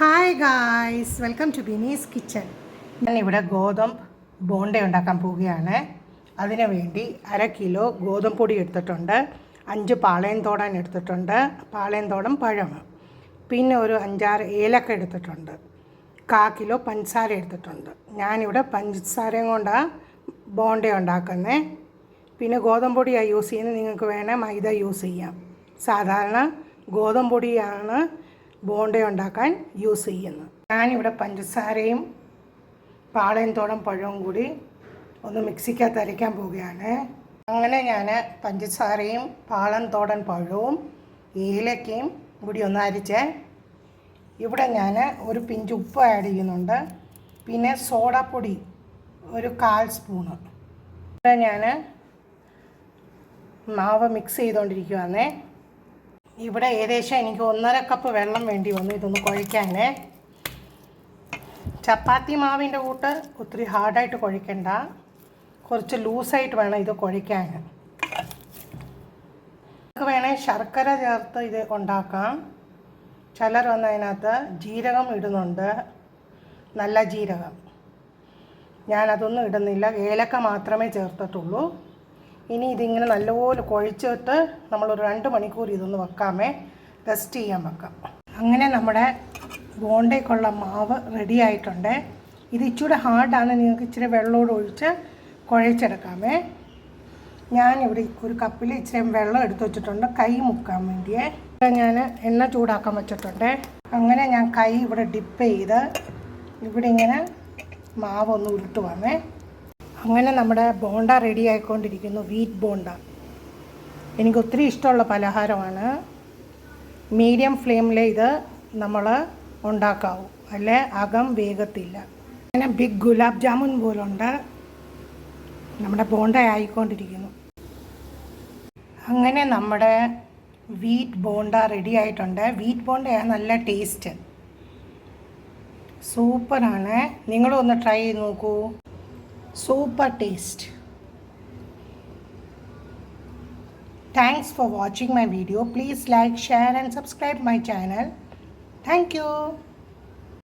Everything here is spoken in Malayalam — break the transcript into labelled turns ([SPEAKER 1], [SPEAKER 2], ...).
[SPEAKER 1] Hi guys, welcome to Bini's kitchen. ഞാനിവിടെ ഗോതമ്പ് ബോണ്ട ഉണ്ടാക്കാൻ പോവുകയാണ്. അതിനു വേണ്ടി 1/2 കിലോ ഗോതമ്പ് പൊടി എടുത്തിട്ടുണ്ട്, 5 പാളയംതോടൻ എടുത്തിട്ടുണ്ട്, പാളയംതോടൻ പഴം, പിന്നെ ഒരു 5-6 ഏലക്ക എടുത്തിട്ടുണ്ട്, 1/4 കിലോ പഞ്ചസാര എടുത്തിട്ടുണ്ട്. ഞാനിവിടെ പഞ്ചസാരയും കൊണ്ടാണ് ബോണ്ട ഉണ്ടാക്കുന്നത്. പിന്നെ ഗോതമ്പ് പൊടിയാണ് യൂസ് ചെയ്യുന്നത്, നിങ്ങൾക്ക് വേണേൽ മൈദ യൂസ് ചെയ്യാം. സാധാരണ ഗോതമ്പ് പൊടിയാണ് ബോണ്ട ഉണ്ടാക്കാൻ യൂസ് ചെയ്യുന്നത്. ഞാനിവിടെ പഞ്ചസാരയും പാളയംതോടൻ പഴവും കൂടി ഒന്ന് മിക്സിക്കകത്ത് അരയ്ക്കാൻ പോവുകയാണ്. അങ്ങനെ ഞാൻ പഞ്ചസാരയും പാളയംതോടൻ പഴവും ഏലക്കയും കൂടി ഒന്ന് അരിച്ച് ഇവിടെ ഞാൻ ഒരു പിഞ്ച് ഉപ്പ് ആഡ് ചെയ്യുന്നുണ്ട്. പിന്നെ സോഡാപ്പൊടി ഒരു 1/4 സ്പൂണ്. ഇവിടെ ഞാൻ മാവ് മിക്സ് ചെയ്തുകൊണ്ടിരിക്കുകയാണേ. ഇവിടെ ഏകദേശം എനിക്ക് 1.5 കപ്പ് വെള്ളം വേണ്ടി വന്നു ഇതൊന്ന് കുഴയ്ക്കാൻ. ചപ്പാത്തി മാവിൻ്റെ കൂട്ട് ഒത്തിരി ഹാർഡായിട്ട് കുഴയ്ക്കണ്ട, കുറച്ച് ലൂസായിട്ട് വേണം ഇത് കുഴയ്ക്കാൻ. നമുക്ക് വേണേൽ ശർക്കര ചേർത്ത് ഇത് ഉണ്ടാക്കാം. ചിലർ വന്ന് അതിനകത്ത് ജീരകം ഇടുന്നുണ്ട്, നല്ല ജീരകം. ഞാനതൊന്നും ഇടുന്നില്ല, ഏലക്ക മാത്രമേ ചേർത്തിട്ടുള്ളൂ. ഇനി ഇതിങ്ങനെ നല്ലപോലെ കുഴച്ചിട്ട് നമ്മളൊരു 2 മണിക്കൂർ ഇതൊന്ന് വെക്കാമേ, റെസ്റ്റ് ചെയ്യാൻ വെക്കാം. അങ്ങനെ നമ്മുടെ ബോണ്ടയ്ക്കുള്ള മാവ് റെഡി ആയിട്ടുണ്ട്. ഇത് ഇച്ചിരി ഹാർഡാണ്, നിങ്ങൾക്ക് ഇച്ചിരി വെള്ളമോട് ഒഴിച്ച് കുഴച്ചെടുക്കാമേ. ഞാനിവിടെ ഒരു കപ്പിൽ ഇച്ചിരി വെള്ളം എടുത്ത് വെച്ചിട്ടുണ്ട് കൈ മുക്കാൻ വേണ്ടിയേ. ഇവിടെ ഞാൻ എണ്ണ ചൂടാക്കാൻ വെച്ചിട്ടുണ്ട്. അങ്ങനെ ഞാൻ കൈ ഇവിടെ ഡിപ്പ് ചെയ്ത് ഇവിടെ ഇങ്ങനെ മാവൊന്ന് ഉരുട്ടുവാമേ. അങ്ങനെ നമ്മുടെ ബോണ്ട റെഡി ആയിക്കൊണ്ടിരിക്കുന്നു, വീറ്റ് ബോണ്ട. എനിക്ക് ഒത്തിരി ഇഷ്ടമുള്ള പലഹാരമാണ്. മീഡിയം ഫ്ലെയിമിൽ ഇത് നമ്മൾ ഉണ്ടാക്കാവൂ, അല്ലേ അകം വേഗത്തില്ല. അങ്ങനെ ബിഗ് ഗുലാബ് ജാമുൻ പോലുണ്ട്. നമ്മുടെ ബോണ്ട ആയിക്കൊണ്ടിരിക്കുന്നു. അങ്ങനെ നമ്മുടെ വീറ്റ് ബോണ്ട റെഡി ആയിട്ടുണ്ട്. വീറ്റ് ബോണ്ടയാണ് നല്ല ടേസ്റ്റ്, സൂപ്പറാണ്. നിങ്ങളും ഒന്ന് ട്രൈ ചെയ്ത് നോക്കൂ, super taste. Thanks for watching my video. Please like, share and subscribe my channel. Thank you.